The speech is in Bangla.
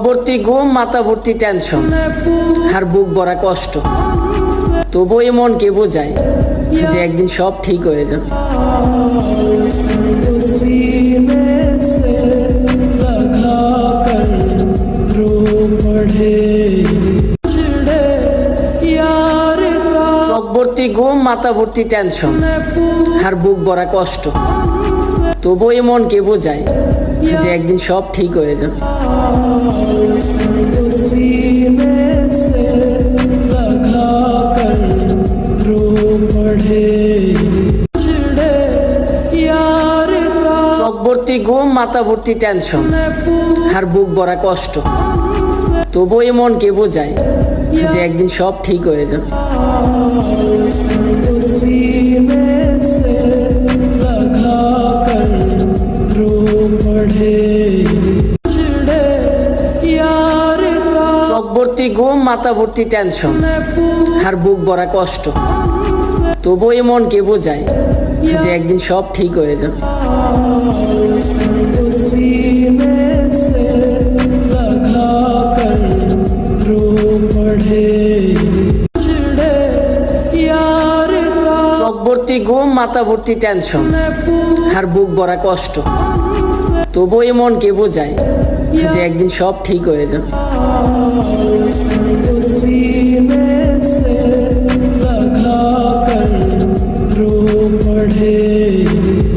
ভর্তি ঘুম, মাথা ভর্তি টেনশন, আর বুক ভরা কষ্ট। তবু এই মনকে বোঝায় যে একদিন সব ঠিক হয়ে যাবে। চোখ ভর্তি ঘুম, মাথা ভর্তি টেনশন, আর বুক ভরা কষ্ট। তবু এই মনকে বোঝায় যে একদিন সব ঠিক হয়ে যাবে। চোখ ভর্তি ঘুম, মাথা ভর্তি টেনশন, আর বুক ভরা কষ্ট। তবু এই মনকে বোঝায় যে একদিন সব ঠিক হয়ে যাবে। চোখ ভর্তি ঘুম, মাথা ভর্তি টেনশন, আর বুক ভরা কষ্ট। তবু এই মনকে বোঝায় যে একদিন সব ঠিক হয়ে যাবে। চোখ ভর্তি ঘুম, মাথা ভর্তি টেনশন, আর বুক ভরা কষ্ট। তবু এই মনকে বোঝায় যে একদিন সব ঠিক হয়ে যাবে।